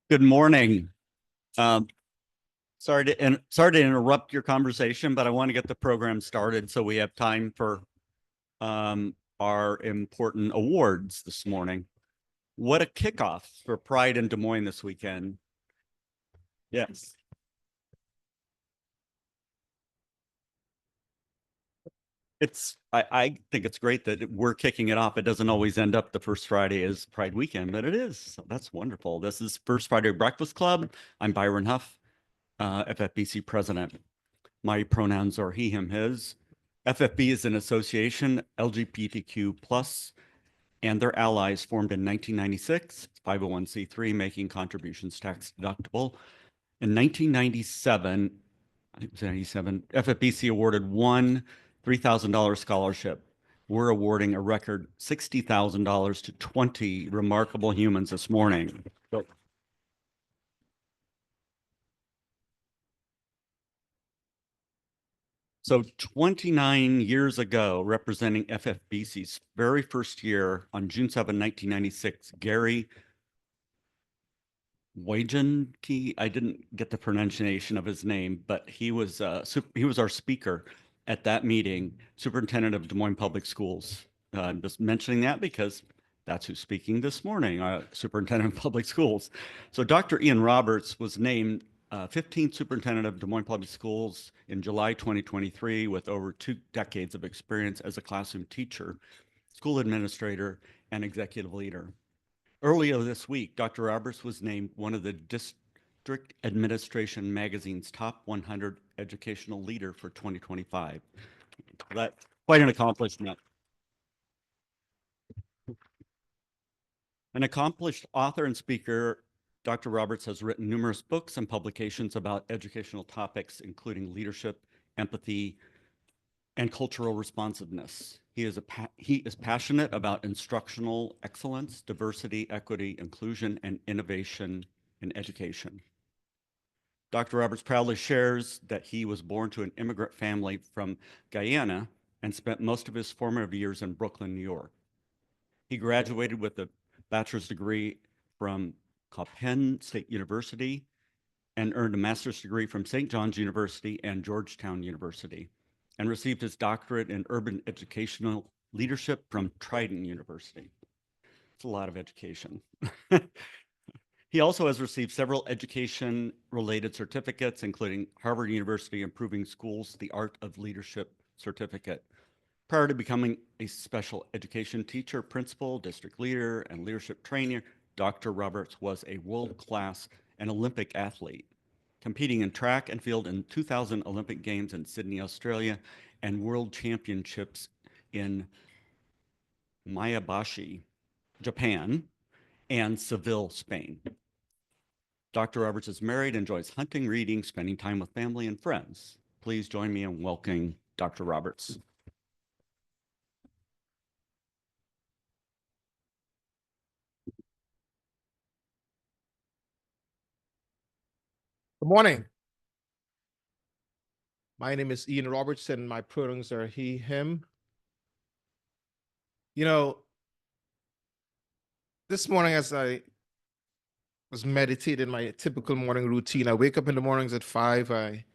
Good morning. Um, sorry to interrupt your conversation, but I want to get the program started so we have time for our important awards this morning. What a kickoff for Pride in Des Moines this weekend. Yes. I think it's great that we're kicking it off. It doesn't always end up the first Friday is Pride weekend, but it is. So that's wonderful. This is First Friday Breakfast Club. I'm Byron Huff, FFBC president. My pronouns are he, him, his. FFB is an association, LGBTQ plus, and their allies formed in 1996, 501c3, making contributions tax deductible. In 1997, I think it was 97, FFBC awarded one $3,000 scholarship. We're awarding a record $60,000 to 20 remarkable humans this morning. So 29 years ago, representing FFBC's very first year on June 7, 1996, Gary Wagenke, I didn't get the pronunciation of his name, but he was our speaker at that meeting, Superintendent of Des Moines Public Schools. I'm just mentioning that because that's who's speaking this morning, Superintendent of Public Schools. So Dr. Ian Roberts was named 15th Superintendent of Des Moines Public Schools in July 2023 with over 2 decades of experience as a classroom teacher, school administrator, and executive leader. Earlier this week, Dr. Roberts was named one of the District Administration Magazine's top 100 educational leader for 2025. That's quite an accomplishment. An accomplished author and speaker, Dr. Roberts has written numerous books and publications about educational topics, including leadership, empathy, and cultural responsiveness. He is passionate about instructional excellence, diversity, equity, inclusion, and innovation in education. Dr. Roberts proudly shares that he was born to an immigrant family from Guyana and spent most of his formative years in Brooklyn, New York. He graduated with a bachelor's degree from Coppin State University and earned a master's degree from St. John's University and Georgetown University, and received his doctorate in urban educational leadership from Trident University. It's a lot of education. He also has received several education-related certificates, including Harvard University Improving Schools, the Art of Leadership certificate. Prior to becoming a special education teacher, principal, district leader, and leadership trainer, Dr. Roberts was a world-class and Olympic athlete, competing in track and field in 2000 Olympic Games in Sydney, Australia, and World Championships in Miyabashi, Japan, and Seville, Spain. Dr. Roberts is married, enjoys hunting, reading, spending time with family and friends. Please join me in welcoming Dr. Roberts. Good morning. My name is Ian Robertson. My pronouns are he, him. You know, this morning as I was meditating my typical morning routine, I wake up in the mornings at 5. I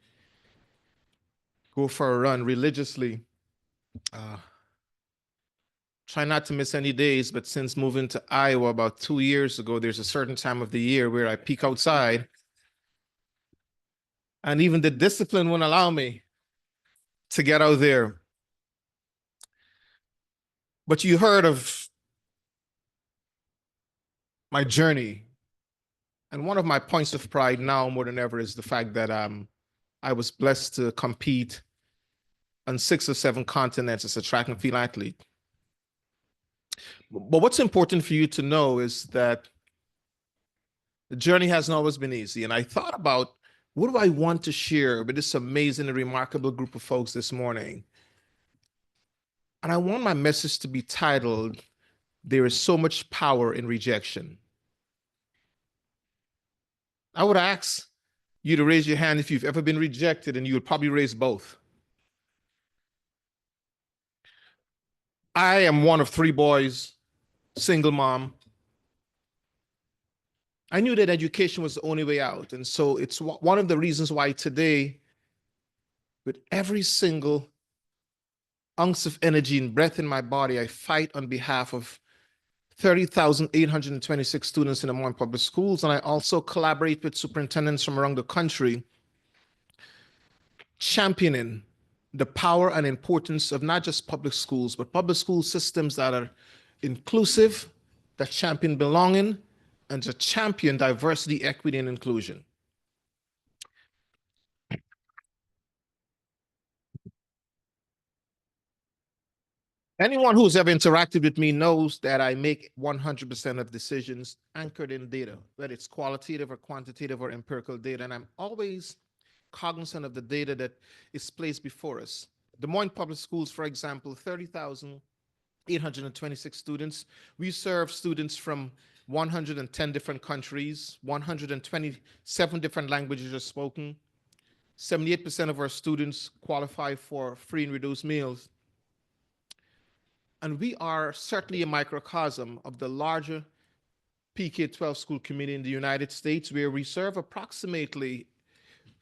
go for a run religiously. Try not to miss any days, but since moving to Iowa about 2 years ago, there's a certain time of the year where I peek outside, and even the discipline won't allow me to get out there. But you heard of my journey. And one of my points of pride now more than ever is the fact that I was blessed to compete on 6 or 7 continents as a track and field athlete. But what's important for you to know is that the journey hasn't always been easy. And I thought about, what do I want to share with this amazing and remarkable group of folks this morning? And I want my message to be titled, "There is so much power in rejection." I would ask you to raise your hand if you've ever been rejected, and you would probably raise both. I am one of 3 boys, single mom. I knew that education was the only way out. And so it's one of the reasons why today, with every single ounce of energy and breath in my body, I fight on behalf of 30,826 students in the Moines Public Schools. And I also collaborate with superintendents from around the country, championing the power and importance of not just public schools, but public school systems that are inclusive, that champion belonging, and to champion diversity, equity, and inclusion. Anyone who's ever interacted with me knows that I make 100% of decisions anchored in data, whether it's qualitative or quantitative or empirical data. And I'm always cognizant of the data that is placed before us. Des Moines Public Schools, for example, 30,826 students. We serve students from 110 different countries, 127 different languages are spoken. 78% of our students qualify for free and reduced meals. And we are certainly a microcosm of the larger PK-12 school community in the United States, where we serve approximately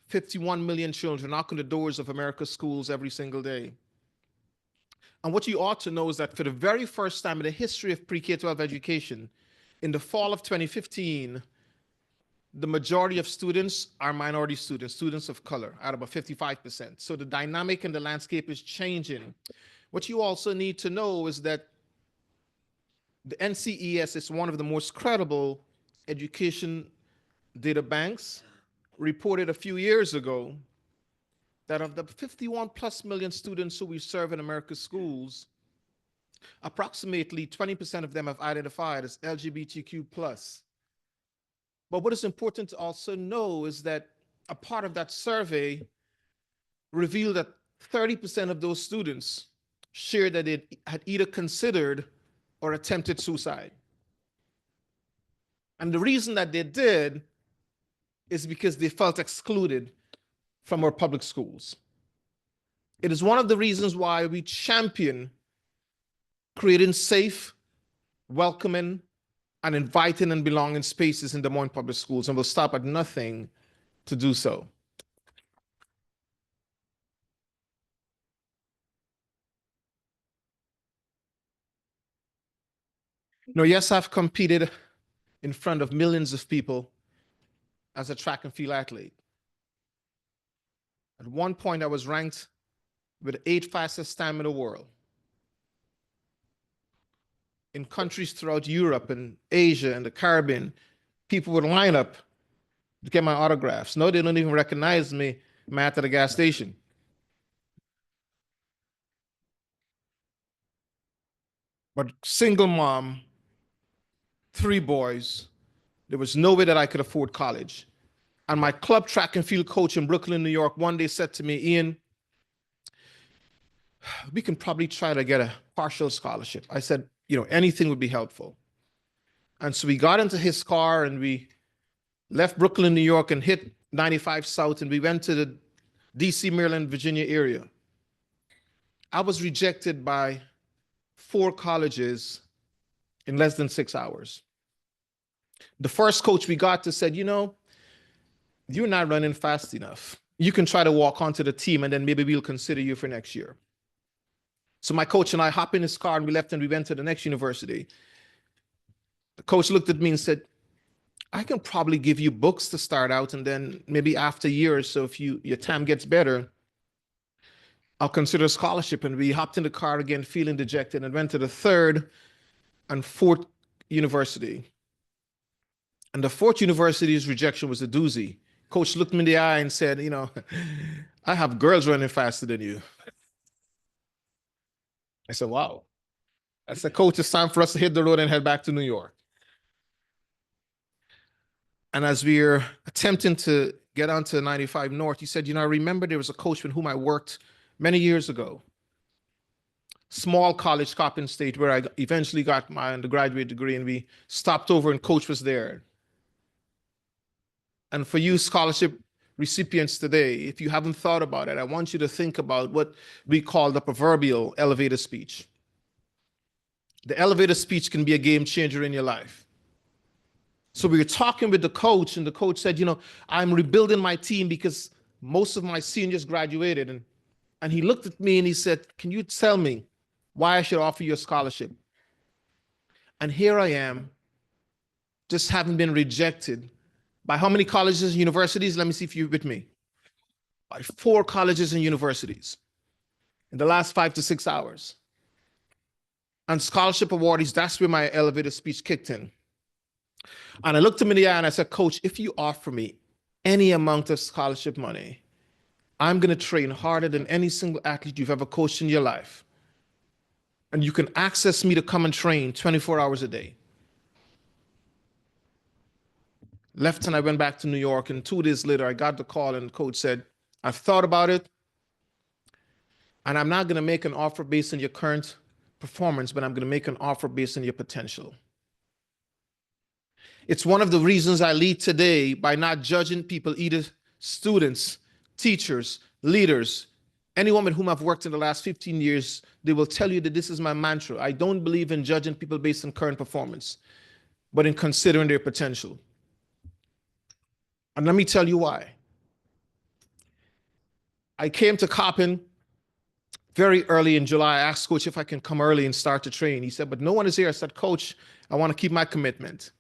51 million children knocking the doors of America's schools every single day. And what you ought to know is that for the very first time in the history of pre-K-12 education, in the fall of 2015, the majority of students are minority students, students of color, at about 55%. So the dynamic and the landscape is changing. What you also need to know is that the NCES is one of the most credible education data banks, reported a few years ago that of the 51 plus million students who we serve in America's schools, approximately 20% of them have identified as LGBTQ plus. But what is important to also know is that a part of that survey revealed that 30% of those students shared that they had either considered or attempted suicide. And the reason that they did is because they felt excluded from our public schools. It is one of the reasons why we champion creating safe, welcoming, and inviting and belonging spaces in Des Moines Public Schools, and we'll stop at nothing to do so. Now, yes, I've competed in front of millions of people as a track and field athlete. At one point, I was ranked with the 8th fastest time in the world. In countries throughout Europe and Asia and the Caribbean, people would line up to get my autographs. No, they don't even recognize me. I'm at the gas station. But single mom, 3 boys, there was no way that I could afford college. And my club track and field coach in Brooklyn, New York, one day said to me, Ian, we can probably try to get a partial scholarship. I said, anything would be helpful. And so we got into his car and we left Brooklyn, New York and hit 95 South, and we went to the DC, Maryland, Virginia area. I was rejected by 4 colleges in less than 6 hours. The first coach we got to said, you're not running fast enough. You can try to walk onto the team and then maybe we'll consider you for next year. So my coach and I hopped in his car and we left and we went to the next university. The coach looked at me and said, I can probably give you books to start out, and then maybe after a year or so, if your time gets better, I'll consider a scholarship. And we hopped in the car again, feeling dejected, and went to the 3rd and 4th university. And the 4th university's rejection was a doozy. Coach looked me in the eye and said, I have girls running faster than you. I said, wow. I said, Coach, it's time for us to hit the road and head back to New York. And as we were attempting to get onto 95 North, he said, I remember there was a coach with whom I worked many years ago. Small college, Coppin State, where I eventually got my undergraduate degree, and we stopped over and coach was there. And for you scholarship recipients today, if you haven't thought about it, I want you to think about what we call the proverbial elevator speech. The elevator speech can be a game changer in your life. So we were talking with the coach, and the coach said, you know, I'm rebuilding my team because most of my seniors graduated. And he looked at me and he said, can you tell me why I should offer you a scholarship? And here I am, just having been rejected by how many colleges and universities? Let me see if you're with me. By 4 colleges and universities in the last 5 to 6 hours. And scholarship awardees, that's where my elevator speech kicked in. And I looked him in the eye and I said, Coach, if you offer me any amount of scholarship money, I'm going to train harder than any single athlete you've ever coached in your life. And you can access me to come and train 24 hours a day. Left and I went back to New York, and 2 days later, I got the call and the coach said, I've thought about it, and I'm not going to make an offer based on your current performance, but I'm going to make an offer based on your potential. It's one of the reasons I lead today by not judging people, either students, teachers, leaders, anyone with whom I've worked in the last 15 years, they will tell you that this is my mantra. I don't believe in judging people based on current performance, but in considering their potential. And let me tell you why. I came to Coppin very early in July. I asked Coach if I can come early and start to train. He said, but no one is here. I said, Coach, I want to keep my commitment.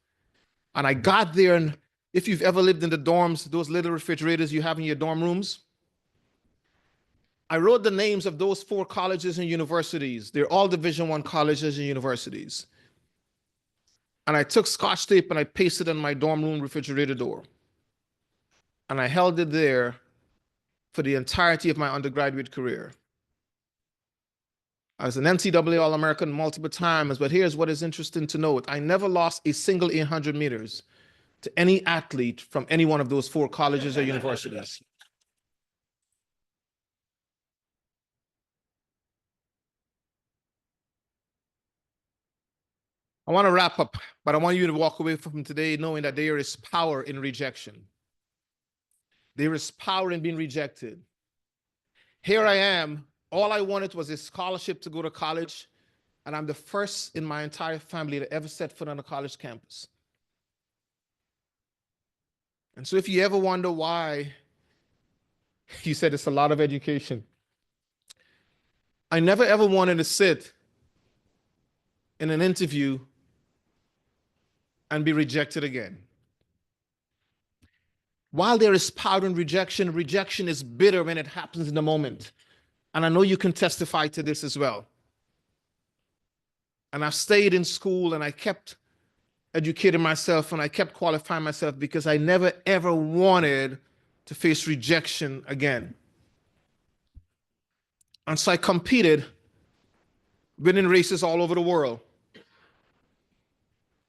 And I got there, and if you've ever lived in the dorms, those little refrigerators you have in your dorm rooms, I wrote the names of those 4 colleges and universities. They're all Division I colleges and universities. And I took Scotch tape and I pasted it on my dorm room refrigerator door. And I held it there for the entirety of my undergraduate career. I was an NCAA All-American multiple times, but here's what is interesting to note. I never lost a single 800 meters to any athlete from any one of those 4 colleges or universities. I want to wrap up, but I want you to walk away from today knowing that there is power in rejection. There is power in being rejected. Here I am. All I wanted was a scholarship to go to college, and I'm the first in my entire family to ever set foot on a college campus. And so if you ever wonder why, you said it's a lot of education. I never ever wanted to sit in an interview and be rejected again. While there is power in rejection, rejection is bitter when it happens in the moment. And I know you can testify to this as well. And I've stayed in school and I kept educating myself and I kept qualifying myself because I never ever wanted to face rejection again. And so I competed, winning races all over the world.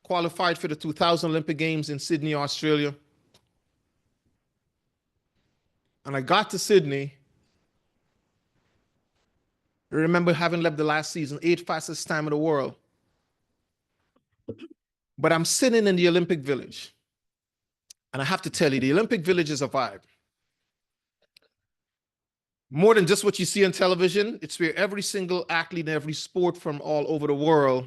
Qualified for the 2000 Olympic Games in Sydney, Australia. And I got to Sydney. I remember having left the last season, 8th fastest time in the world. But I'm sitting in the Olympic Village. And I have to tell you, the Olympic Village is a vibe. More than just what you see on television, it's where every single athlete in every sport from all over the world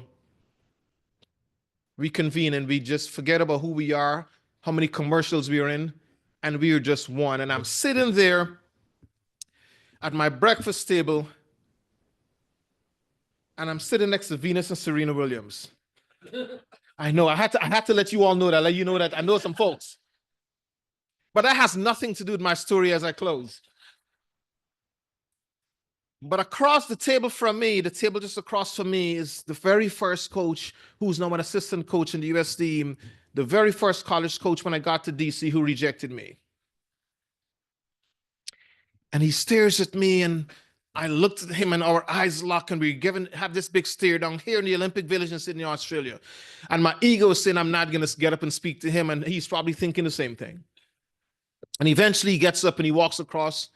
we convene and we just forget about who we are, how many commercials we are in, and we are just one. And I'm sitting there at my breakfast table, and I'm sitting next to Venus and Serena Williams. I know, I had to let you all know that, let you know that I know some folks. But that has nothing to do with my story as I close. But across the table from me, the table just across from me, is the very first coach who's now an assistant coach in the US team, the very first college coach when I got to DC who rejected me. And he stares at me, and I looked at him and our eyes lock, and we have this big stare down here in the Olympic Village in Sydney, Australia. And my ego is saying I'm not going to get up and speak to him, and he's probably thinking the same thing. And eventually he gets up and he walks across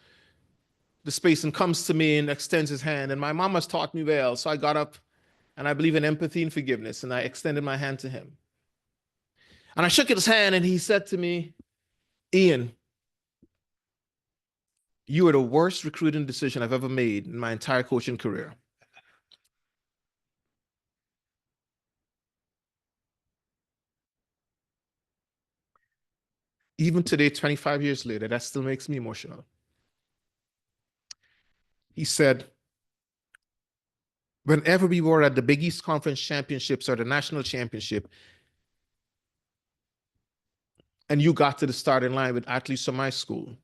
the space and comes to me and extends his hand. And my mom has taught me well, so I got up, and I believe in empathy and forgiveness, and I extended my hand to him. And I shook his hand, and he said to me, Ian, you are the worst recruiting decision I've ever made in my entire coaching career. Even today, 25 years later, that still makes me emotional. He said, whenever we were at the Big East Conference Championships or the National Championship, and you got to the starting line with athletes from my school,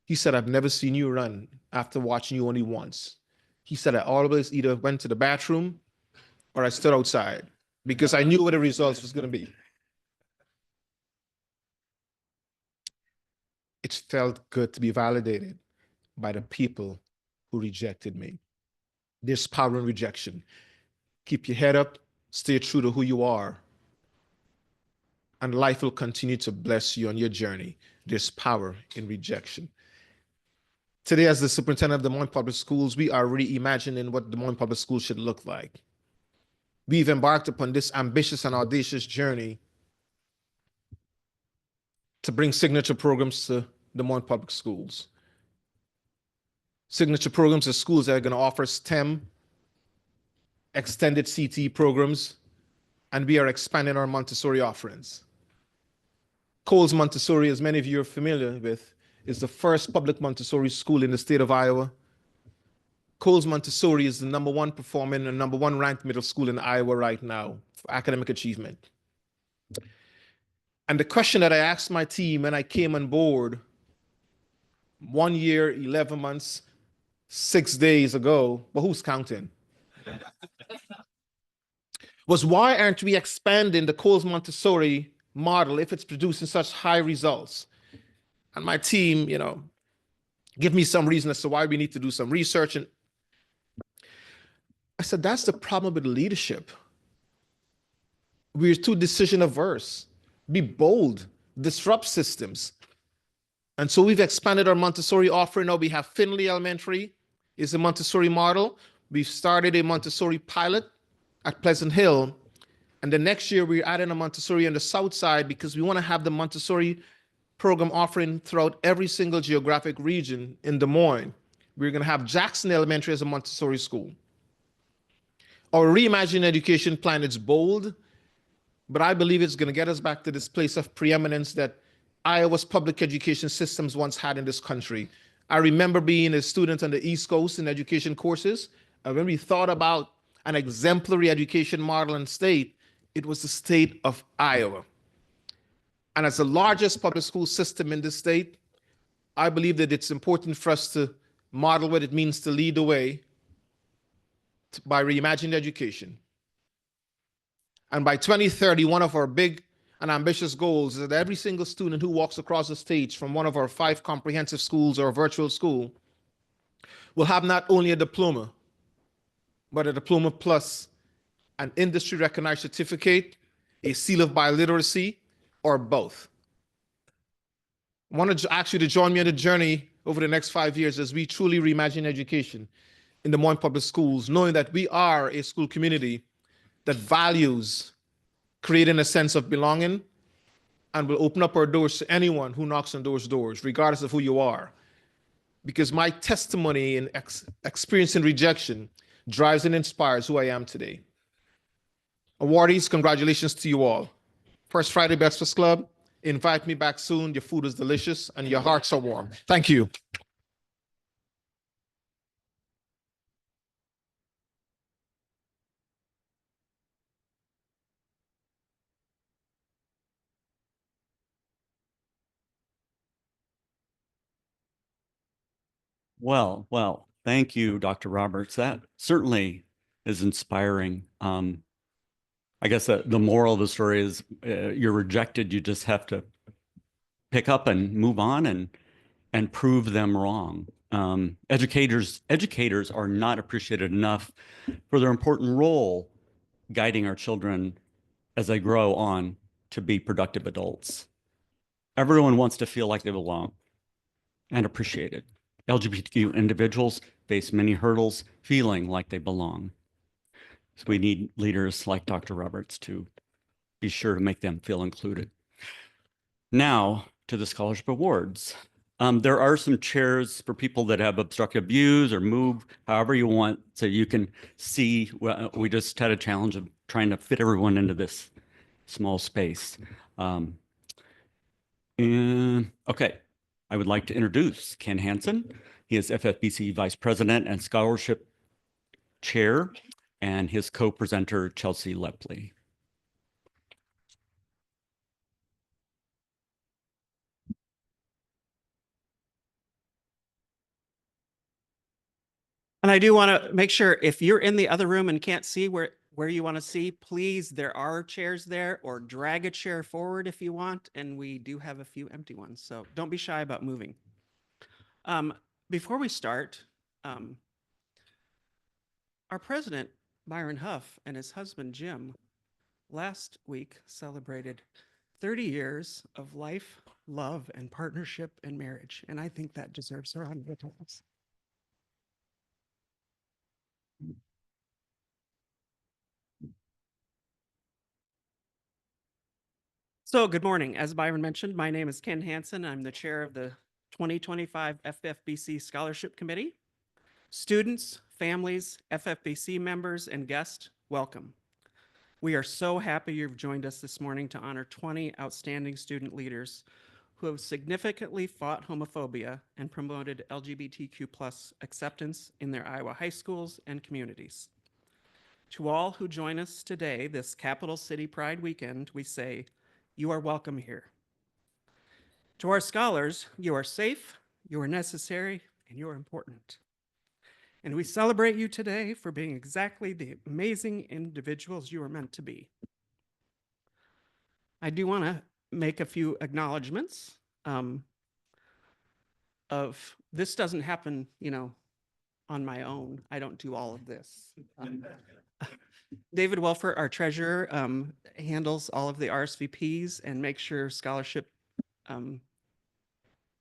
he said, I've never seen you run after watching you only once. He said, I always either went to the bathroom or I stood outside because I knew what the results was going to be. It felt good to be validated by the people who rejected me. There's power in rejection. Keep your head up, stay true to who you are, and life will continue to bless you on your journey. There's power in rejection. Today, as the superintendent of the Moines Public Schools, we are reimagining what the Moines Public Schools should look like. We've embarked upon this ambitious and audacious journey to bring signature programs to the Moines Public Schools. Signature programs are schools that are going to offer STEM, extended CTE programs, and we are expanding our Montessori offerings. Coles Montessori, as many of you are familiar with, is the first public Montessori school in the state of Iowa. Coles Montessori is the #1 performing and #1 ranked middle school in Iowa right now for academic achievement. And the question that I asked my team when I came on board 1 year, 11 months, 6 days ago, well, who's counting? Was why aren't we expanding the Coles Montessori model if it's producing such high results? And my team, give me some reason as to why we need to do some research. And I said, that's the problem with leadership. We're too decision averse. Be bold, disrupt systems. And so we've expanded our Montessori offering. Now we have Finley Elementary is a Montessori model. We've started a Montessori pilot at Pleasant Hill. And the next year we're adding a Montessori on the south side because we want to have the Montessori program offering throughout every single geographic region in Des Moines. We're going to have Jackson Elementary as a Montessori school. Our reimagined education plan is bold, but I believe it's going to get us back to this place of preeminence that Iowa's public education systems once had in this country. I remember being a student on the East Coast in education courses, and when we thought about an exemplary education model and state, it was the state of Iowa. And as the largest public school system in this state, I believe that it's important for us to model what it means to lead the way by reimagined education. And by 2030, one of our big and ambitious goals is that every single student who walks across the stage from one of our 5 comprehensive schools or a virtual school will have not only a diploma, but a diploma plus an industry recognized certificate, a seal of biliteracy, or both. I want to ask you to join me on the journey over the next 5 years as we truly reimagine education in the Moines Public Schools, knowing that we are a school community that values creating a sense of belonging and will open up our doors to anyone who knocks on those doors, regardless of who you are. Because my testimony and experience in rejection drives and inspires who I am today. Awardees, congratulations to you all. First Friday Breakfast Club, invite me back soon. Your food is delicious and your hearts are warm. Thank you. Well, thank you, Dr. Roberts. That certainly is inspiring. I guess the moral of the story is you're rejected. You just have to pick up and move on and prove them wrong. Educators are not appreciated enough for their important role guiding our children as they grow on to be productive adults. Everyone wants to feel like they belong and appreciated. LGBTQ individuals face many hurdles feeling like they belong. So we need leaders like Dr. Roberts to be sure to make them feel included. Now to the scholarship awards. There are some chairs for people that have obstructive views or move however you want, so you can see. We just had a challenge of trying to fit everyone into this small space. And okay, I would like to introduce Ken Hansen. He is FFBC Vice President and Scholarship Chair, and his co-presenter, Chelsea Lepley. And I do want to make sure if you're in the other room and can't see where you want to see, please, there are chairs there, or drag a chair forward if you want. And we do have a few empty ones, so don't be shy about moving. Before we start, our president, Byron Huff, and his husband, Jim, last week celebrated 30 years of life, love, and partnership and marriage. And I think that deserves a round of applause. So good morning. As Byron mentioned, my name is Ken Hansen. I'm the chair of the 2025 FFBC Scholarship Committee. Students, families, FFBC members, and guests, welcome. We are so happy you've joined us this morning to honor 20 outstanding student leaders who have significantly fought homophobia and promoted LGBTQ+ acceptance in their Iowa high schools and communities. To all who join us today, this Capital City Pride weekend, we say, you are welcome here. To our scholars, you are safe, you are necessary, and you are important. And we celebrate you today for being exactly the amazing individuals you are meant to be. I do want to make a few acknowledgments of this doesn't happen, on my own. I don't do all of this. David Welfer, our treasurer, handles all of the RSVPs and makes sure scholarship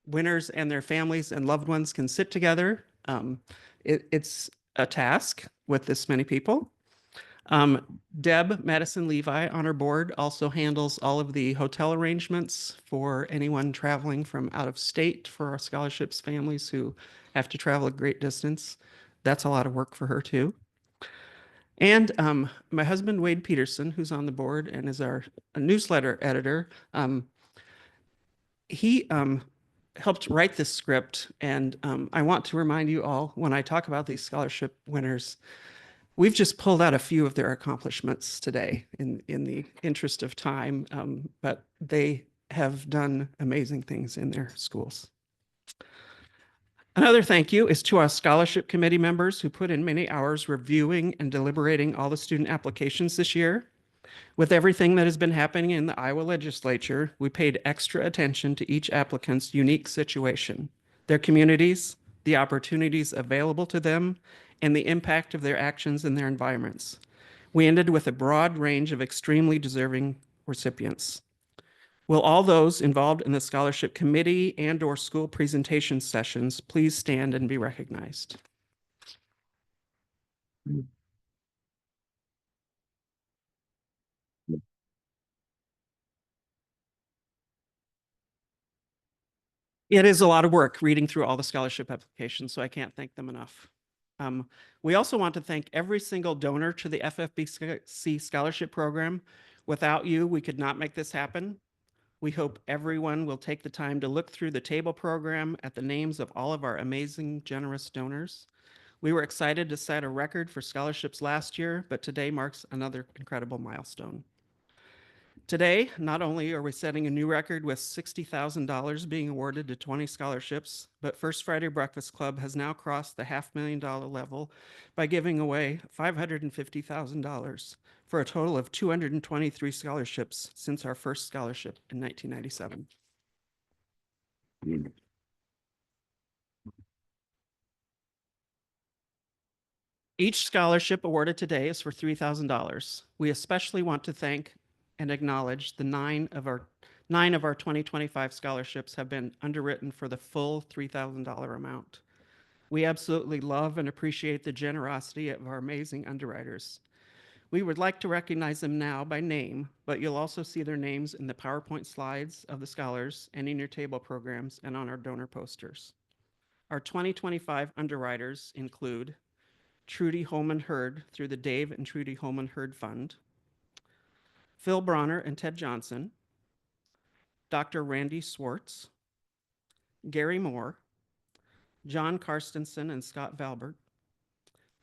winners and their families and loved ones can sit together. It's a task with this many people. Deb Madison Levi on our board also handles all of the hotel arrangements for anyone traveling from out of state for our scholarships families who have to travel a great distance. That's a lot of work for her too. And my husband, Wade Peterson, who's on the board and is our newsletter editor, he helped write this script. And I want to remind you all, when I talk about these scholarship winners, we've just pulled out a few of their accomplishments today in the interest of time, but they have done amazing things in their schools. Another thank you is to our scholarship committee members who put in many hours reviewing and deliberating all the student applications this year. With everything that has been happening in the Iowa legislature, we paid extra attention to each applicant's unique situation, their communities, the opportunities available to them, and the impact of their actions in their environments. We ended with a broad range of extremely deserving recipients. Will all those involved in the scholarship committee and/or school presentation sessions please stand and be recognized? It is a lot of work reading through all the scholarship applications, so I can't thank them enough. We also want to thank every single donor to the FFBC Scholarship Program. Without you, we could not make this happen. We hope everyone will take the time to look through the table program at the names of all of our amazing, generous donors. We were excited to set a record for scholarships last year, but today marks another incredible milestone. Today, not only are we setting a new record with $60,000 being awarded to 20 scholarships, but First Friday Breakfast Club has now crossed the $500,000 level by giving away $550,000 for a total of 223 scholarships since our first scholarship in 1997. Each scholarship awarded today is for $3,000. We especially want to thank and acknowledge the nine of our 2025 scholarships have been underwritten for the full $3,000 amount. We absolutely love and appreciate the generosity of our amazing underwriters. We would like to recognize them now by name, but you'll also see their names in the PowerPoint slides of the scholars and in your table programs and on our donor posters. Our 2025 underwriters include Trudy Holman Hurd through the Dave and Trudy Holman Hurd Fund, Phil Bronner and Ted Johnson, Dr. Randy Swartz, Gary Moore, John Karstensen and Scott Valbert,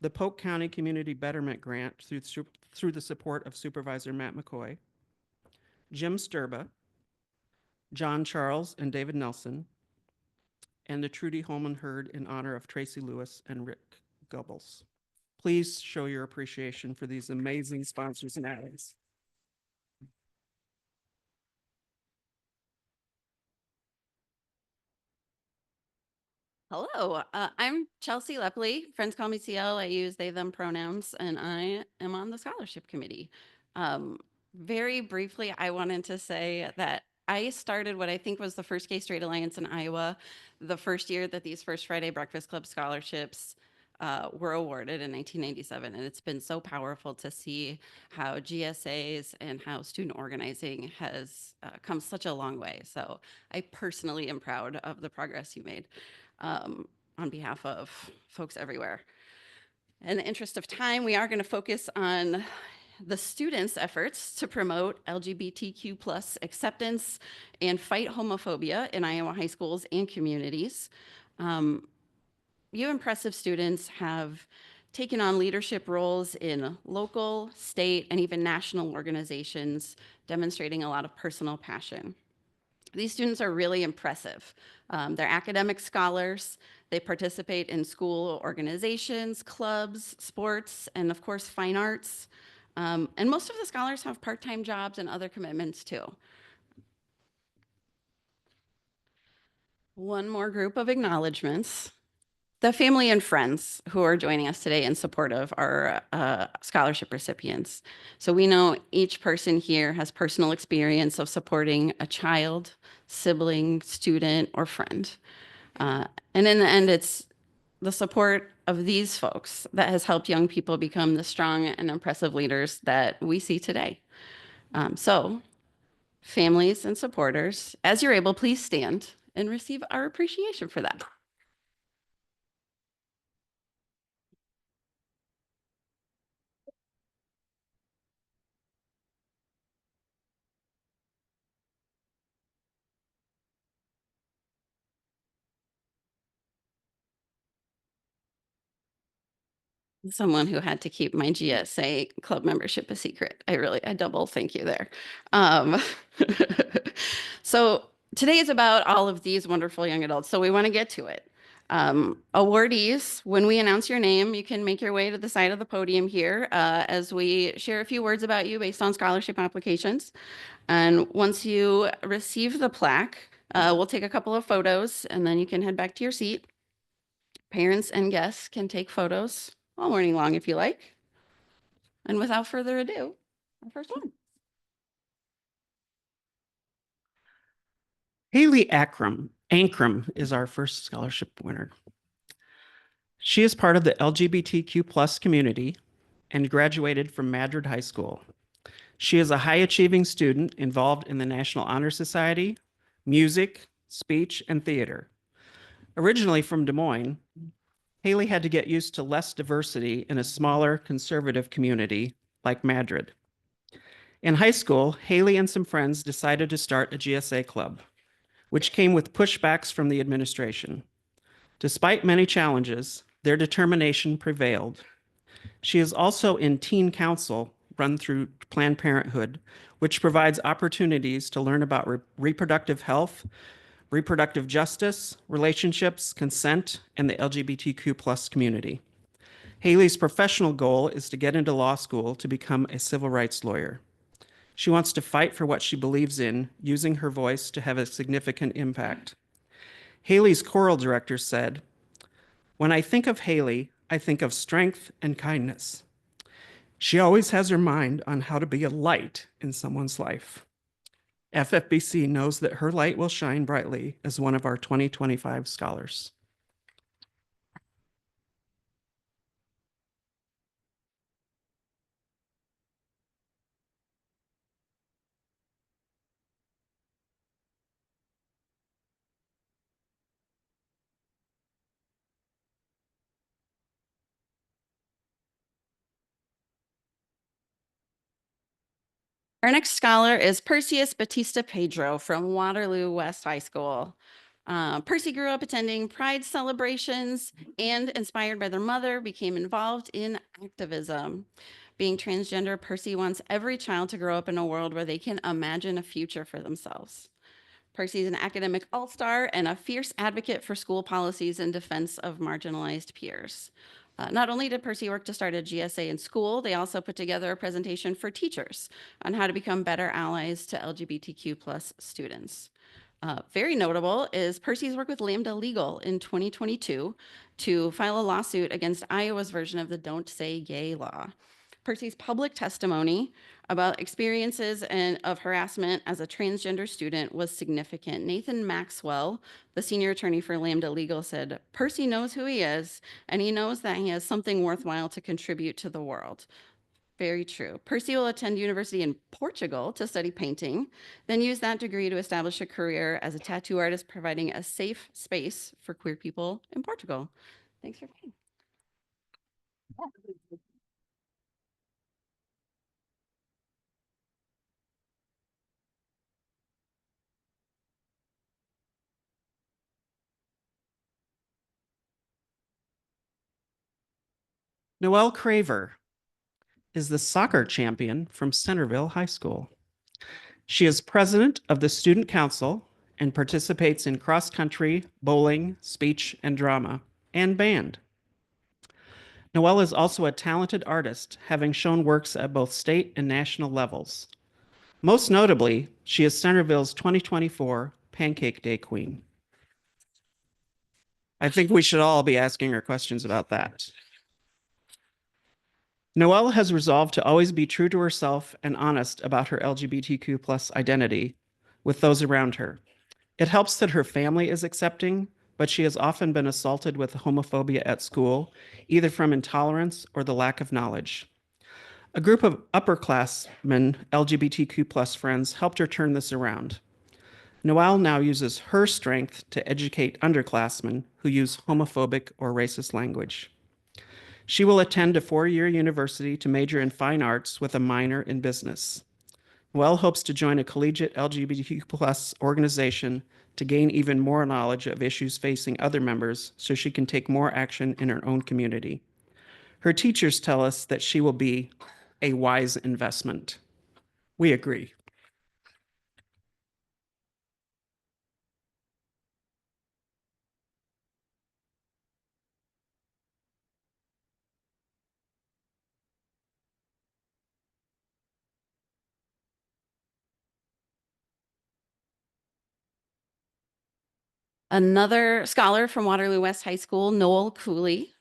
the Polk County Community Betterment Grant through the support of Supervisor Matt McCoy, Jim Sturba, John Charles and David Nelson, and the Trudy Holman Herd in honor of Tracy Lewis and Rick Goebbels. Please show your appreciation for these amazing sponsors and allies. Hello, I'm Chelsea Lepley. Friends call me CL. I use they, them pronouns, and I am on the scholarship committee. Very briefly, I wanted to say that I started what I think was the first Gay Straight Alliance in Iowa, the first year that these First Friday Breakfast Club scholarships were awarded in 1997. And it's been so powerful to see how GSAs and how student organizing has come such a long way. So I personally am proud of the progress you made. On behalf of folks everywhere. In the interest of time, we are going to focus on the students' efforts to promote LGBTQ plus acceptance and fight homophobia in Iowa high schools and communities. You impressive students have taken on leadership roles in local, state, and even national organizations, demonstrating a lot of personal passion. These students are really impressive. They're academic scholars. They participate in school organizations, clubs, sports, and of course, fine arts. And most of the scholars have part-time jobs and other commitments too. One more group of acknowledgements. The family and friends who are joining us today in support of our scholarship recipients. So we know each person here has personal experience of supporting a child, sibling, student, or friend. And in the end, it's the support of these folks that has helped young people become the strong and impressive leaders that we see today. So families and supporters, as you're able, please stand and receive our appreciation for that. Someone who had to keep my GSA club membership a secret. I double thank you there. So today is about all of these wonderful young adults. So we want to get to it. Awardees, when we announce your name, you can make your way to the side of the podium here as we share a few words about you based on scholarship applications. And once you receive the plaque, we'll take a couple of photos and then you can head back to your seat. Parents and guests can take photos all morning long if you like. And without further ado, our first one. Haley Ankrum is our first scholarship winner. She is part of the LGBTQ plus community and graduated from Madrid High School. She is a high-achieving student involved in the National Honor Society, music, speech, and theater. Originally from Des Moines, Haley had to get used to less diversity in a smaller conservative community like Madrid. In high school, Haley and some friends decided to start a GSA club, which came with pushbacks from the administration. Despite many challenges, their determination prevailed. She is also in Teen Council, run through Planned Parenthood, which provides opportunities to learn about reproductive health, reproductive justice, relationships, consent, and the LGBTQ plus community. Haley's professional goal is to get into law school to become a civil rights lawyer. She wants to fight for what she believes in, using her voice to have a significant impact. Haley's choral director said, "When I think of Haley, I think of strength and kindness. She always has her mind on how to be a light in someone's life." FFBC knows that her light will shine brightly as one of our 2025 scholars. Our next scholar is Perseus Batista Pedro from Waterloo West High School. Percy grew up attending Pride celebrations and, inspired by their mother, became involved in activism. Being transgender, Percy wants every child to grow up in a world where they can imagine a future for themselves. Percy is an academic all-star and a fierce advocate for school policies in defense of marginalized peers. Not only did Percy work to start a GSA in school, they also put together a presentation for teachers on how to become better allies to LGBTQ+ students. Very notable is Percy's work with Lambda Legal in 2022 to file a lawsuit against Iowa's version of the Don't Say Gay law. Percy's public testimony about experiences of harassment as a transgender student was significant. Nathan Maxwell, the senior attorney for Lambda Legal, said, "Percy knows who he is, and he knows that he has something worthwhile to contribute to the world." Very true. Percy will attend university in Portugal to study painting, then use that degree to establish a career as a tattoo artist, providing a safe space for queer people in Portugal. Thanks for being. Noelle Craver is the soccer champion from Centerville High School. She is president of the student council and participates in cross-country, bowling, speech and drama, and band. Noelle is also a talented artist, having shown works at both state and national levels. Most notably, she is Centerville's 2024 Pancake Day Queen. I think we should all be asking her questions about that. Noelle has resolved to always be true to herself and honest about her LGBTQ+ identity with those around her. It helps that her family is accepting, but she has often been assaulted with homophobia at school, either from intolerance or the lack of knowledge. A group of upperclassmen LGBTQ+ friends helped her turn this around. Noelle now uses her strength to educate underclassmen who use homophobic or racist language. She will attend a 4-year university to major in fine arts with a minor in business. Noelle hopes to join a collegiate LGBTQ+ organization to gain even more knowledge of issues facing other members so she can take more action in her own community. Her teachers tell us that she will be a wise investment. We agree. Another scholar from Waterloo West High School, Noel Cooley.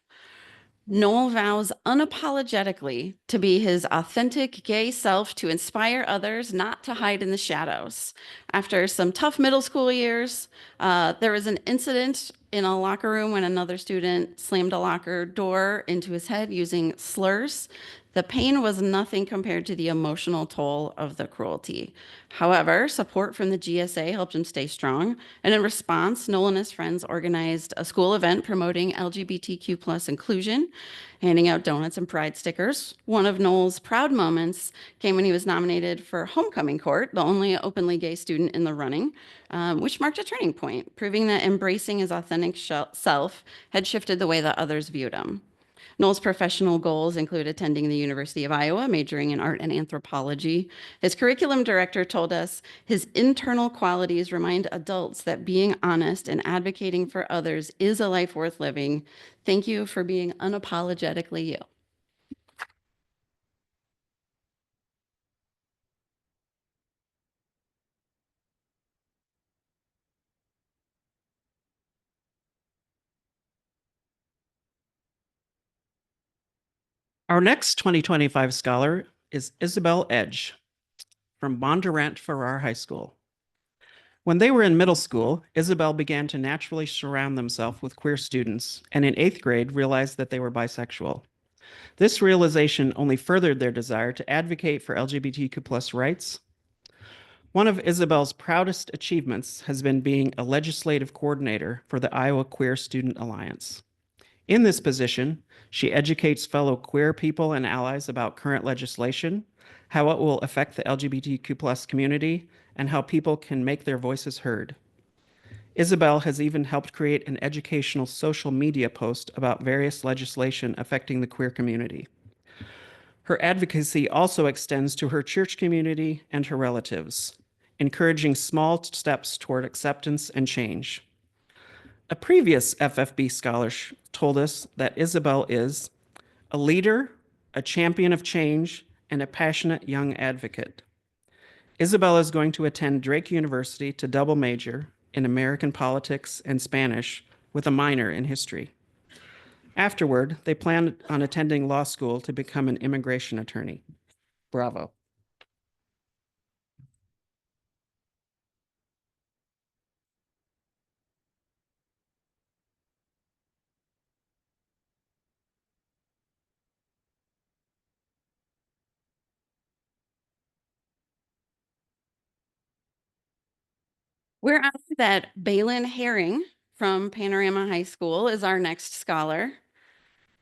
Noel vows unapologetically to be his authentic gay self, to inspire others, not to hide in the shadows. After some tough middle school years, there was an incident in a locker room when another student slammed a locker door into his head using slurs. The pain was nothing compared to the emotional toll of the cruelty. However, support from the GSA helped him stay strong. And in response, Noel and his friends organized a school event promoting LGBTQ+ inclusion, handing out donuts and pride stickers. One of Noel's proud moments came when he was nominated for homecoming court, the only openly gay student in the running, which marked a turning point, proving that embracing his authentic self had shifted the way that others viewed him. Noel's professional goals include attending the University of Iowa, majoring in art and anthropology. His curriculum director told us his internal qualities remind adults that being honest and advocating for others is a life worth living. Thank you for being unapologetically you. Our next 2025 scholar is Isabel Edge from Bondurant Farrar High School. When they were in middle school, Isabel began to naturally surround themselves with queer students, and in 8th grade realized that they were bisexual. This realization only furthered their desire to advocate for LGBTQ+ rights. One of Isabel's proudest achievements has been being a legislative coordinator for the Iowa Queer Student Alliance. In this position, she educates fellow queer people and allies about current legislation, how it will affect the LGBTQ+ community, and how people can make their voices heard. Isabel has even helped create an educational social media post about various legislation affecting the queer community. Her advocacy also extends to her church community and her relatives, encouraging small steps toward acceptance and change. A previous FFB scholar told us that Isabel is a leader, a champion of change, and a passionate young advocate. Isabel is going to attend Drake University to double major in American politics and Spanish with a minor in history. Afterward, they plan on attending law school to become an immigration attorney. Bravo. We're honored that Balin Herring from Panorama High School is our next scholar.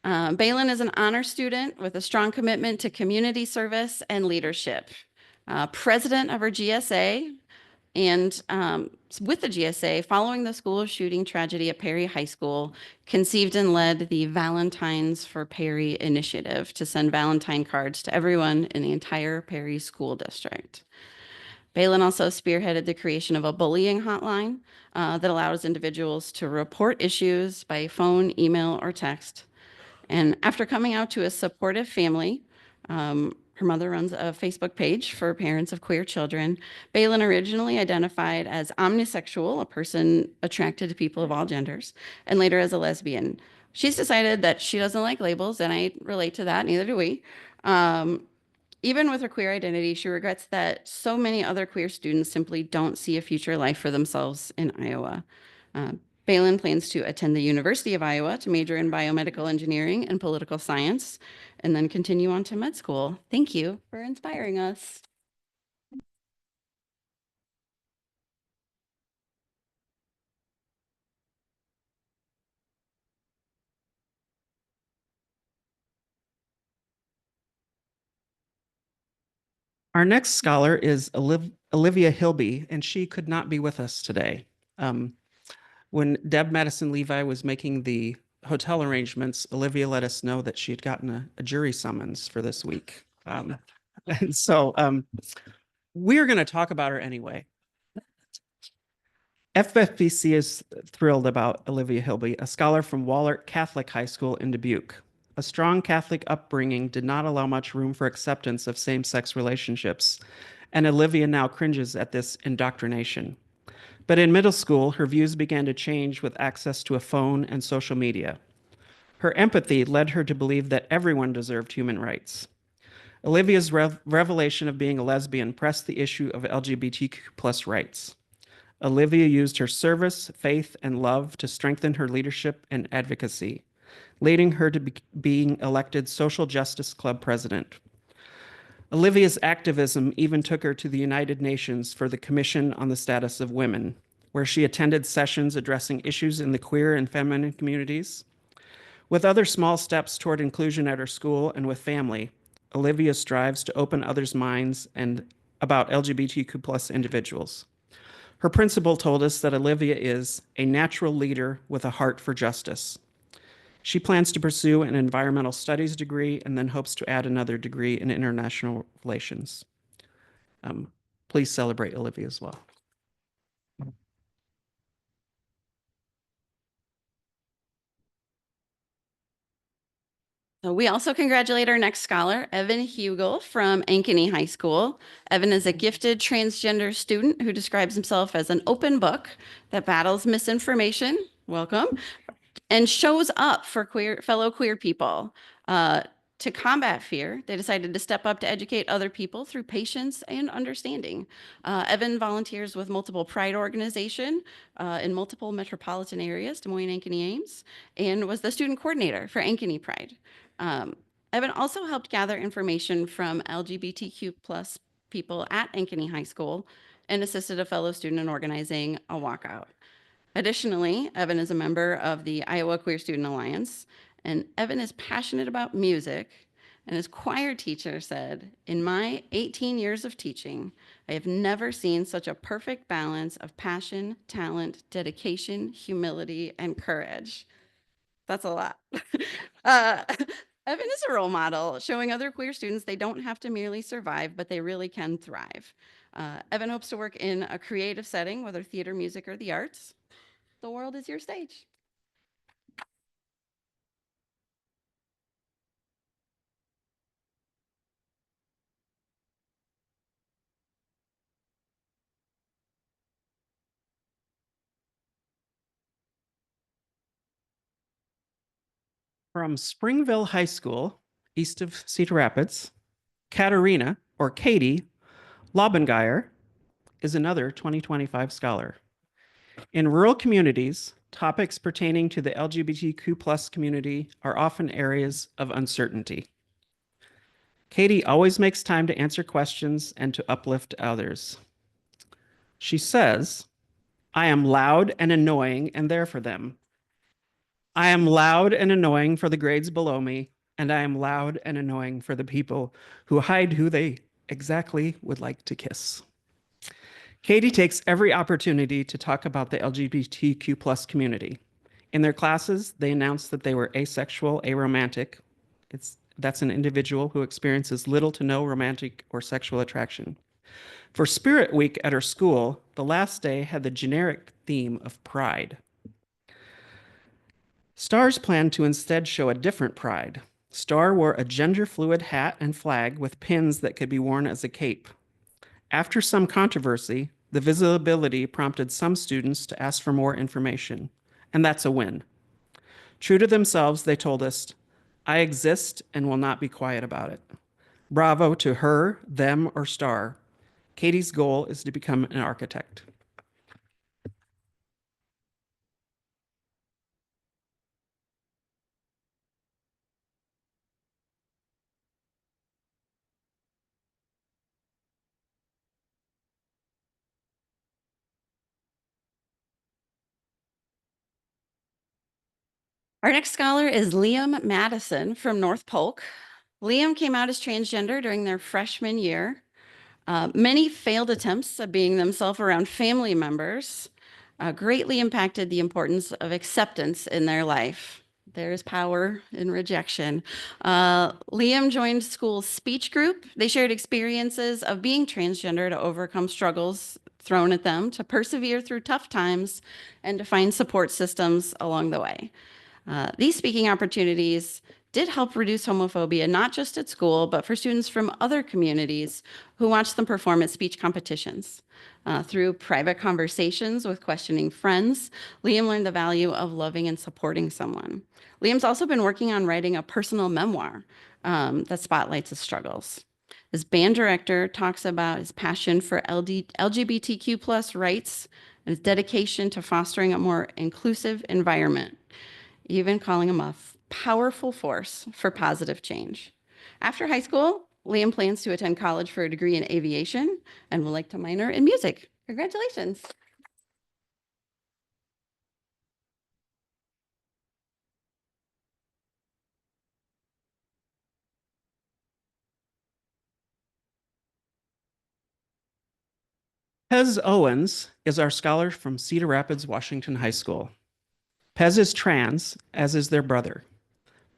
Balin is an honor student with a strong commitment to community service and leadership. President of our GSA, and with the GSA, following the school shooting tragedy at Perry High School, conceived and led the Valentines for Perry initiative to send Valentine cards to everyone in the entire Perry school district. Balin also spearheaded the creation of a bullying hotline that allows individuals to report issues by phone, email, or text. And after coming out to a supportive family, her mother runs a Facebook page for parents of queer children. Balin originally identified as omnisexual, a person attracted to people of all genders, and later as a lesbian. She's decided that she doesn't like labels, and I relate to that, neither do we. Even with her queer identity, she regrets that so many other queer students simply don't see a future life for themselves in Iowa. Balin plans to attend the University of Iowa to major in biomedical engineering and political science, and then continue on to med school. Thank you for inspiring us. Our next scholar is Olivia Hilby, and she could not be with us today. When Deb Madison Levi was making the hotel arrangements, Olivia let us know that she had gotten a jury summons for this week. And so we're going to talk about her anyway. FFBC is thrilled about Olivia Hilby, a scholar from Wahlert Catholic High School in Dubuque. A strong Catholic upbringing did not allow much room for acceptance of same-sex relationships, and Olivia now cringes at this indoctrination. But in middle school, her views began to change with access to a phone and social media. Her empathy led her to believe that everyone deserved human rights. Olivia's revelation of being a lesbian pressed the issue of LGBTQ+ rights. Olivia used her service, faith, and love to strengthen her leadership and advocacy, leading her to being elected Social Justice Club president. Olivia's activism even took her to the United Nations for the Commission on the Status of Women, where she attended sessions addressing issues in the queer and feminine communities. With other small steps toward inclusion at her school and with family, Olivia strives to open others' minds and about LGBTQ+ individuals. Her principal told us that Olivia is a natural leader with a heart for justice. She plans to pursue an environmental studies degree and then hopes to add another degree in international relations. Please celebrate Olivia as well. So we also congratulate our next scholar, Evan Hugel from Ankeny High School. Evan is a gifted transgender student who describes himself as an open book that battles misinformation, welcome, and shows up for fellow queer people. To combat fear, they decided to step up to educate other people through patience and understanding. Evan volunteers with multiple Pride organization in multiple metropolitan areas, Des Moines, Ankeny, Ames, and was the student coordinator for Ankeny Pride. Evan also helped gather information from LGBTQ+ people at Ankeny High School and assisted a fellow student in organizing a walkout. Additionally, Evan is a member of the Iowa Queer Student Alliance, and Evan is passionate about music And his choir teacher said, "In my 18 years of teaching, I have never seen such a perfect balance of passion, talent, dedication, humility, and courage." That's a lot. uh, Evan is a role model, showing other queer students they don't have to merely survive, but they really can thrive. Evan hopes to work in a creative setting, whether theater, music, or the arts. The world is your stage. From Springville High School, east of Cedar Rapids, Katerina, or Katie, Lobengeyer is another 2025 scholar. In rural communities, topics pertaining to the LGBTQ+ community are often areas of uncertainty. Katie always makes time to answer questions and to uplift others. She says, "I am loud and annoying and there for them. I am loud and annoying for the grades below me, and I am loud and annoying for the people who hide who they exactly would like to kiss." Katie takes every opportunity to talk about the LGBTQ+ community. In their classes, they announce that they were asexual, aromantic. That's an individual who experiences little to no romantic or sexual attraction. For Spirit Week at her school, the last day had the generic theme of pride. Stars planned to instead show a different pride. Star wore a gender-fluid hat and flag with pins that could be worn as a cape. After some controversy, the visibility prompted some students to ask for more information, and that's a win. True to themselves, they told us, "I exist and will not be quiet about it." Bravo to her, them, or Star. Katie's goal is to become an architect. Our next scholar is Liam Madison from North Polk. Liam came out as transgender during their freshman year. Many failed attempts at being themselves around family members greatly impacted the importance of acceptance in their life. There is power in rejection. Liam joined school's speech group. They shared experiences of being transgender to overcome struggles thrown at them, to persevere through tough times, and to find support systems along the way. These speaking opportunities did help reduce homophobia, not just at school, but for students from other communities who watched them perform at speech competitions. Through private conversations with questioning friends, Liam learned the value of loving and supporting someone. Liam's also been working on writing a personal memoir that spotlights his struggles. His band director talks about his passion for LGBTQ+ rights and his dedication to fostering a more inclusive environment, even calling him a powerful force for positive change. After high school, Liam plans to attend college for a degree in aviation and would like to minor in music. Congratulations. Pez Owens is our scholar from Cedar Rapids, Washington High School. Pez is trans, as is their brother.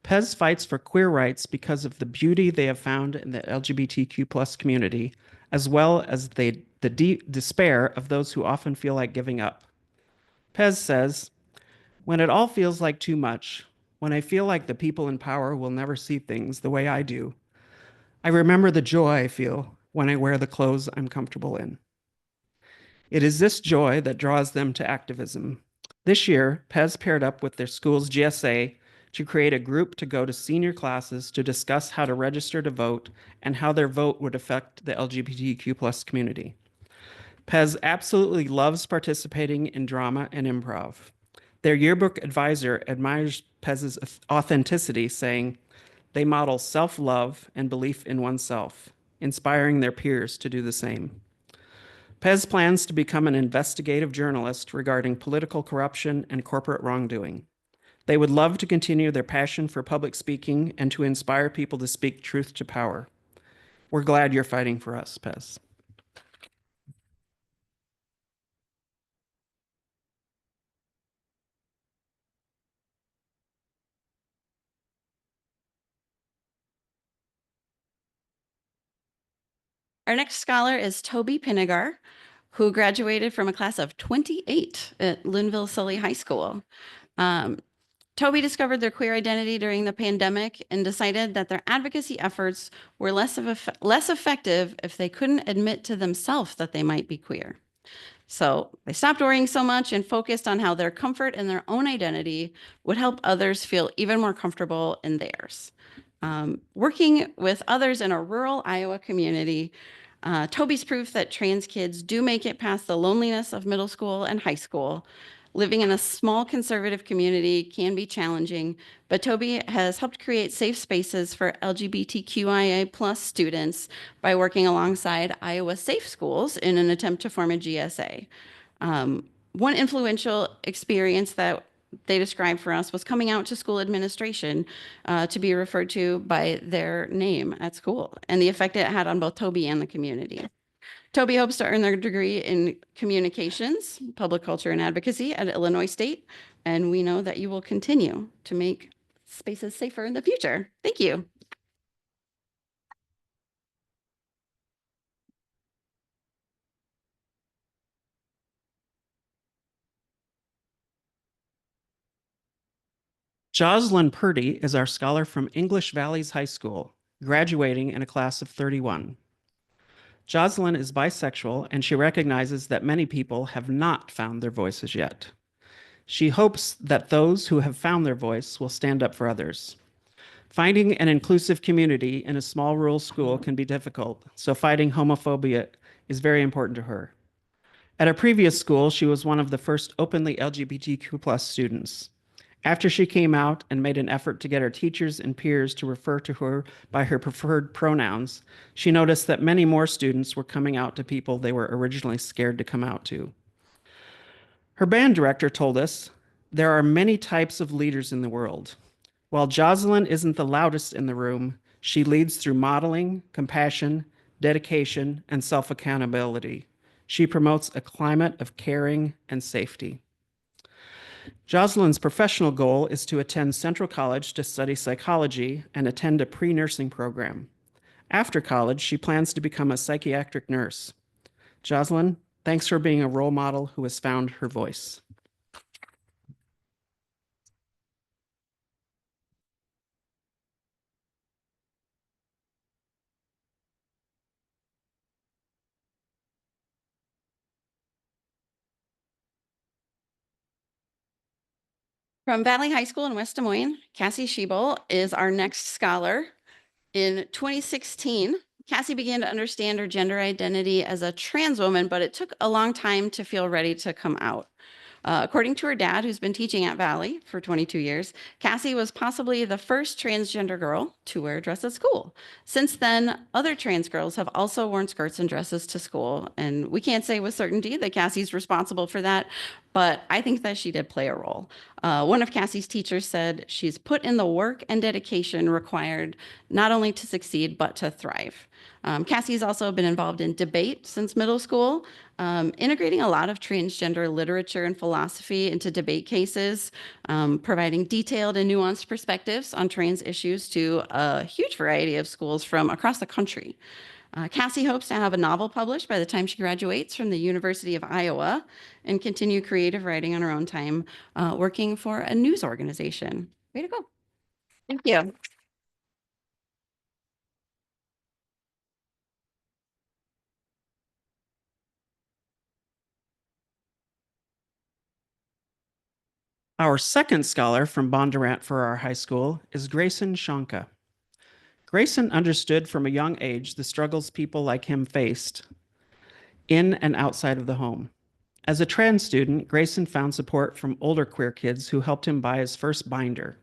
Pez fights for queer rights because of the beauty they have found in the LGBTQ+ community, as well as the despair of those who often feel like giving up. Pez says, "When it all feels like too much, when I feel like the people in power will never see things the way I do, I remember the joy I feel when I wear the clothes I'm comfortable in." It is this joy that draws them to activism. This year, Pez paired up with their school's GSA to create a group to go to senior classes to discuss how to register to vote and how their vote would affect the LGBTQ+ community. Pez absolutely loves participating in drama and improv. Their yearbook advisor admires Pez's authenticity, saying, "They model self-love and belief in oneself, inspiring their peers to do the same." Pez plans to become an investigative journalist regarding political corruption and corporate wrongdoing. They would love to continue their passion for public speaking and to inspire people to speak truth to power. We're glad you're fighting for us, Pez. Our next scholar is Toby Pinegar, who graduated from a class of 28 at Linville Sully High School. Toby discovered their queer identity during the pandemic and decided that their advocacy efforts were less effective if they couldn't admit to themselves that they might be queer. So they stopped worrying so much and focused on how their comfort in their own identity would help others feel even more comfortable in theirs. Working with others in a rural Iowa community, Toby's proof that trans kids do make it past the loneliness of middle school and high school. Living in a small conservative community can be challenging, but Toby has helped create safe spaces for LGBTQIA+ students by working alongside Iowa Safe Schools in an attempt to form a GSA. One influential experience that they described for us was coming out to school administration to be referred to by their name at school and the effect it had on both Toby and the community. Toby hopes to earn their degree in communications, public culture, and advocacy at Illinois State, and we know that you will continue to make spaces safer in the future. Thank you. Jocelyn Purdy is our scholar from English Valleys High School, graduating in a class of 31. Jocelyn is bisexual, and she recognizes that many people have not found their voices yet. She hopes that those who have found their voice will stand up for others. Finding an inclusive community in a small rural school can be difficult, so fighting homophobia is very important to her. At a previous school, she was one of the first openly LGBTQ+ students. After she came out and made an effort to get her teachers and peers to refer to her by her preferred pronouns, she noticed that many more students were coming out to people they were originally scared to come out to. Her band director told us, there are many types of leaders in the world. While Jocelyn isn't the loudest in the room, she leads through modeling, compassion, dedication, and self-accountability. She promotes a climate of caring and safety. Jocelyn's professional goal is to attend Central College to study psychology and attend a pre-nursing program. After college, she plans to become a psychiatric nurse. Jocelyn, thanks for being a role model who has found her voice. From Valley High School in West Des Moines, Cassie Schiebel is our next scholar. In 2016, Cassie began to understand her gender identity as a trans woman, but it took a long time to feel ready to come out. According to her dad, who's been teaching at Valley for 22 years, Cassie was possibly the first transgender girl to wear a dress at school. Since then, other trans girls have also worn skirts and dresses to school, and we can't say with certainty that Cassie's responsible for that, but I think that she did play a role. One of Cassie's teachers said she's put in the work and dedication required not only to succeed, but to thrive. Cassie's also been involved in debate since middle school, integrating a lot of transgender literature and philosophy into debate cases, providing detailed and nuanced perspectives on trans issues to a huge variety of schools from across the country. Cassie hopes to have a novel published by the time she graduates from the University of Iowa and continue creative writing on her own time, working for a news organization. Way to go. Thank you. Our second scholar from Bondurant for our high school is Grayson Shonka. Grayson understood from a young age the struggles people like him faced in and outside of the home. As a trans student, Grayson found support from older queer kids who helped him buy his first binder.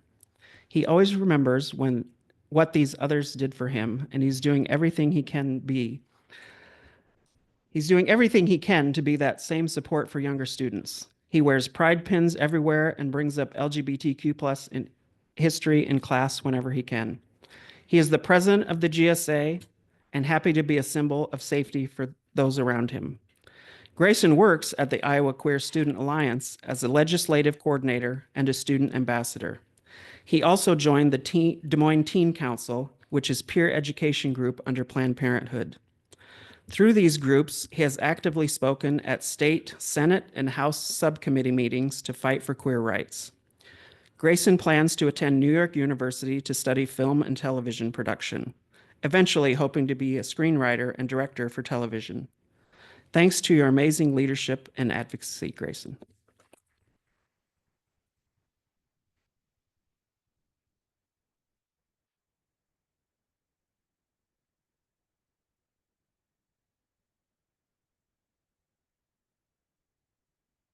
He always remembers what these others did for him, and he's doing everything he can to be that same support for younger students. He wears pride pins everywhere and brings up LGBTQ plus in history in class whenever he can. He is the president of the GSA and happy to be a symbol of safety for those around him. Grayson works at the Iowa Queer Student Alliance as a legislative coordinator and a student ambassador. He also joined the Des Moines Teen Council, which is peer education group under Planned Parenthood. Through these groups, he has actively spoken at state, Senate, and House subcommittee meetings to fight for queer rights. Grayson plans to attend New York University to study film and television production, eventually hoping to be a screenwriter and director for television. Thanks to your amazing leadership and advocacy, Grayson.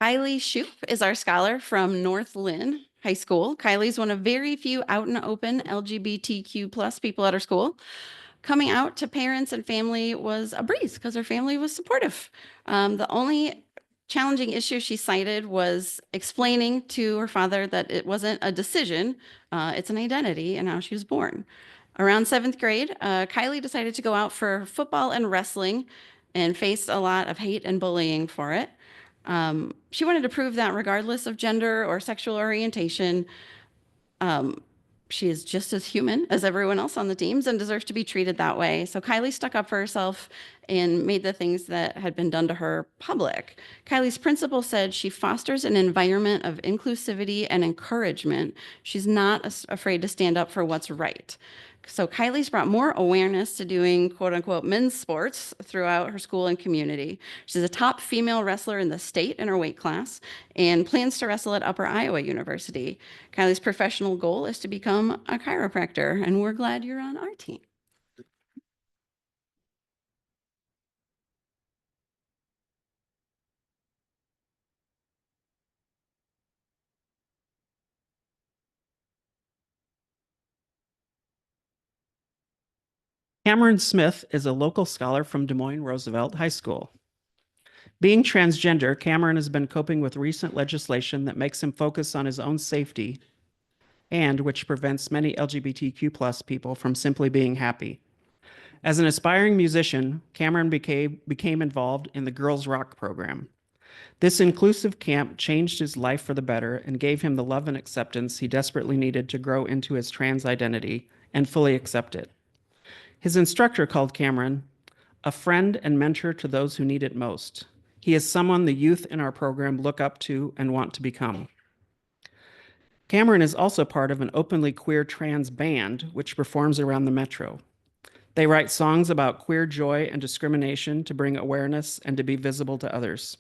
Kylie Shoup is our scholar from North Lynn High School. Kylie's one of very few out and open LGBTQ plus people at our school. Coming out to parents and family was a breeze because her family was supportive. The only challenging issue she cited was explaining to her father that it wasn't a decision, it's an identity and how she was born. Around 7th grade, Kylie decided to go out for football and wrestling and faced a lot of hate and bullying for it. She wanted to prove that regardless of gender or sexual orientation, she is just as human as everyone else on the teams and deserves to be treated that way. So Kylie stuck up for herself and made the things that had been done to her public. Kylie's principal said she fosters an environment of inclusivity and encouragement. She's not afraid to stand up for what's right. So Kylie's brought more awareness to doing quote unquote men's sports throughout her school and community. She's a top female wrestler in the state in her weight class and plans to wrestle at Upper Iowa University. Kylie's professional goal is to become a chiropractor, and we're glad you're on our team. Cameron Smith is a local scholar from Des Moines Roosevelt High School. Being transgender, Cameron has been coping with recent legislation that makes him focus on his own safety and which prevents many LGBTQ plus people from simply being happy. As an aspiring musician, Cameron became involved in the Girls Rock program. This inclusive camp changed his life for the better and gave him the love and acceptance he desperately needed to grow into his trans identity and fully accept it. His instructor called Cameron a friend and mentor to those who need it most. He is someone the youth in our program look up to and want to become. Cameron is also part of an openly queer trans band, which performs around the metro. They write songs about queer joy and discrimination to bring awareness and to be visible to others.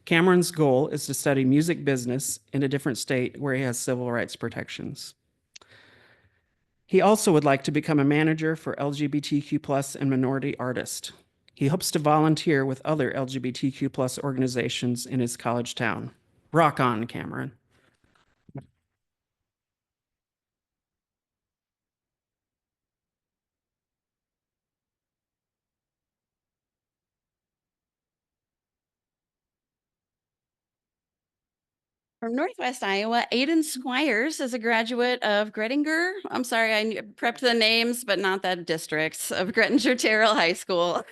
Cameron's goal is to study music business in a different state where he has civil rights protections. He also would like to become a manager for LGBTQ plus and minority artists. He hopes to volunteer with other LGBTQ plus organizations in his college town. Rock on, Cameron. From Northwest Iowa, Aiden Squires is a graduate of Grettinger. I'm sorry, I prepped the names, but not that districts of Grettinger Terrell High School.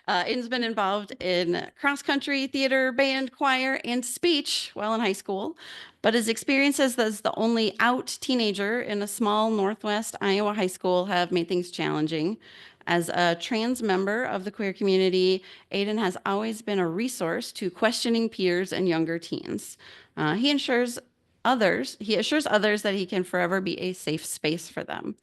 Aiden's been involved in cross-country, theater, band, choir, and speech while in high school, but his experiences as the only out teenager in a small Northwest Iowa high school have made things challenging. As a trans member of the queer community, Aiden has always been a resource to questioning peers and younger teens. He assures others that he can forever be a safe space for them.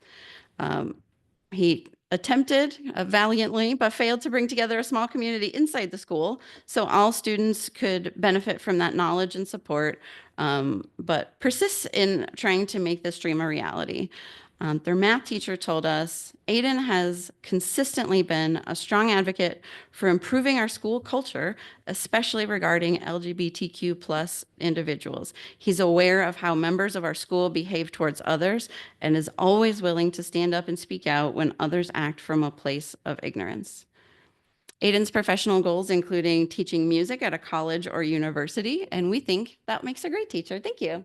He attempted valiantly, but failed to bring together a small community inside the school so all students could benefit from that knowledge and support, but persists in trying to make this dream a reality. Their math teacher told us, Aiden has consistently been a strong advocate for improving our school culture, especially regarding LGBTQ plus individuals. He's aware of how members of our school behave towards others and is always willing to stand up and speak out when others act from a place of ignorance. Aiden's professional goals including teaching music at a college or university, and we think that makes a great teacher. Thank you.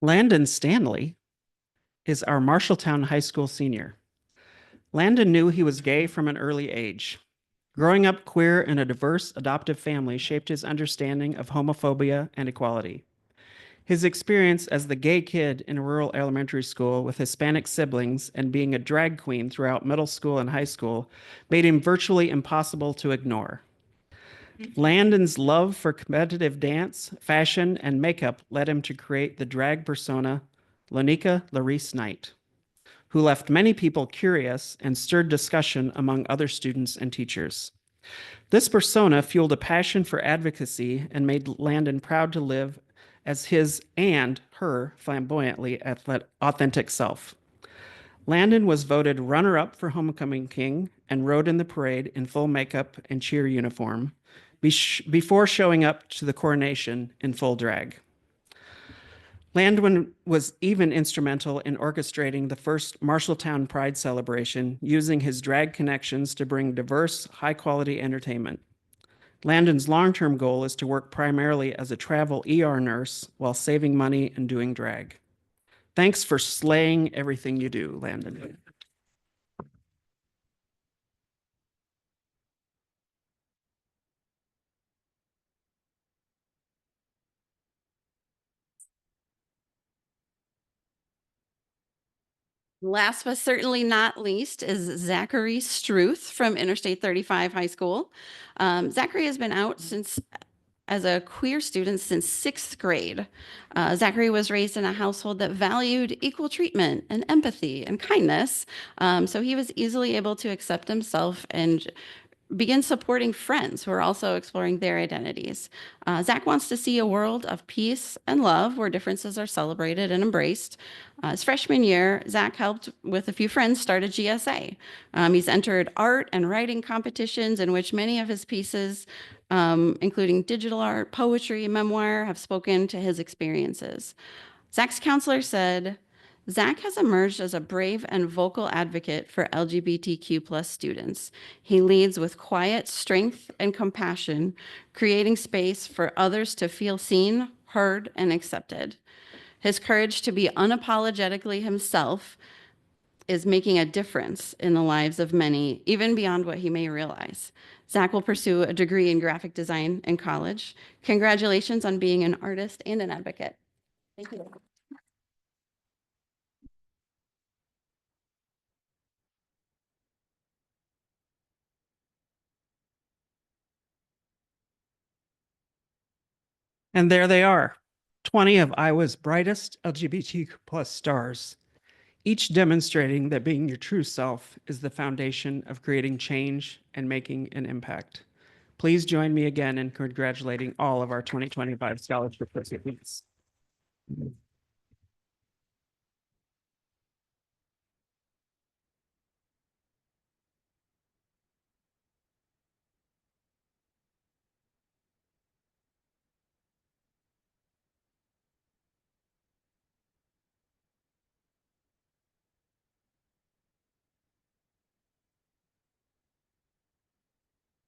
Landon Stanley is our Marshalltown High School senior. Landon knew he was gay from an early age. Growing up queer in a diverse adoptive family shaped his understanding of homophobia and equality. His experience as the gay kid in a rural elementary school with Hispanic siblings and being a drag queen throughout middle school and high school made him virtually impossible to ignore. Landon's love for competitive dance, fashion, and makeup led him to create the drag persona Lonika Larice Knight, who left many people curious and stirred discussion among other students and teachers. This persona fueled a passion for advocacy and made Landon proud to live as his and her flamboyantly authentic self. Landon was voted runner-up for Homecoming King and rode in the parade in full makeup and cheer uniform before showing up to the coronation in full drag. Landon was even instrumental in orchestrating the first Marshalltown Pride celebration, using his drag connections to bring diverse, high-quality entertainment. Landon's long-term goal is to work primarily as a travel ER nurse while saving money and doing drag. Thanks for slaying everything you do, Landon. Last but certainly not least is Zachary Struth from Interstate 35 High School. Zachary has been out as a queer student since 6th grade. Zachary was raised in a household that valued equal treatment and empathy and kindness. So he was easily able to accept himself and begin supporting friends who are also exploring their identities. Zach wants to see a world of peace and love where differences are celebrated and embraced. His freshman year, Zach helped with a few friends start a GSA. He's entered art and writing competitions in which many of his pieces, including digital art, poetry, memoir, have spoken to his experiences. Zach's counselor said, Zach has emerged as a brave and vocal advocate for LGBTQ+ students. He leads with quiet strength and compassion, creating space for others to feel seen, heard, and accepted. His courage to be unapologetically himself is making a difference in the lives of many, even beyond what he may realize. Zach will pursue a degree in graphic design in college. Congratulations on being an artist and an advocate. Thank you. And there they are, 20 of Iowa's brightest LGBTQ+ stars, each demonstrating that being your true self is the foundation of creating change and making an impact. Please join me again in congratulating all of our 2025 scholarship recipients.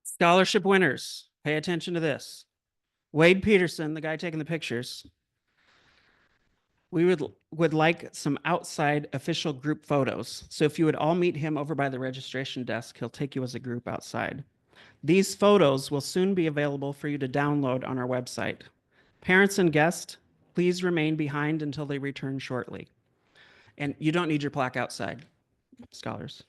Scholarship winners, pay attention to this. Wade Peterson, the guy taking the pictures. We would like some outside official group photos. So if you would all meet him over by the registration desk, he'll take you as a group outside. These photos will soon be available for you to download on our website. Parents and guests, please remain behind until they return shortly. And you don't need your plaque outside, scholars.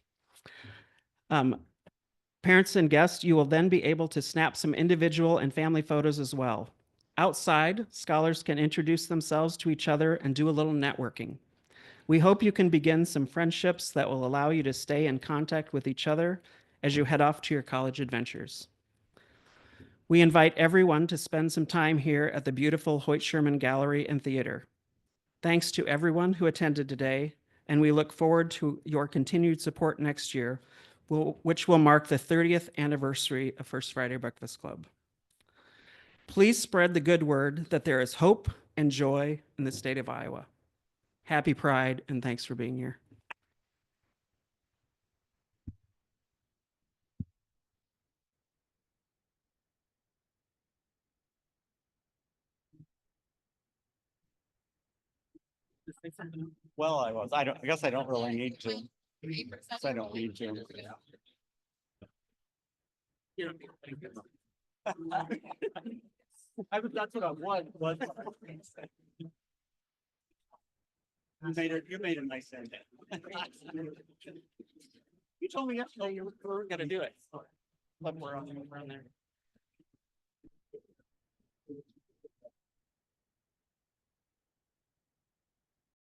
Parents and guests, you will then be able to snap some individual and family photos as well. Outside, scholars can introduce themselves to each other and do a little networking. We hope you can begin some friendships that will allow you to stay in contact with each other as you head off to your college adventures. We invite everyone to spend some time here at the beautiful Hoyt Sherman Gallery and Theater. Thanks to everyone who attended today, and we look forward to your continued support next year which will mark the 30th anniversary of First Friday Breakfast Club. Please spread the good word that there is hope and joy in the state of Iowa. Happy Pride, and thanks for being here. Well, I guess I don't really need to. I don't need to. That's what I want, but. You made a nice end. You told me yesterday you were gonna do it. But we're on there.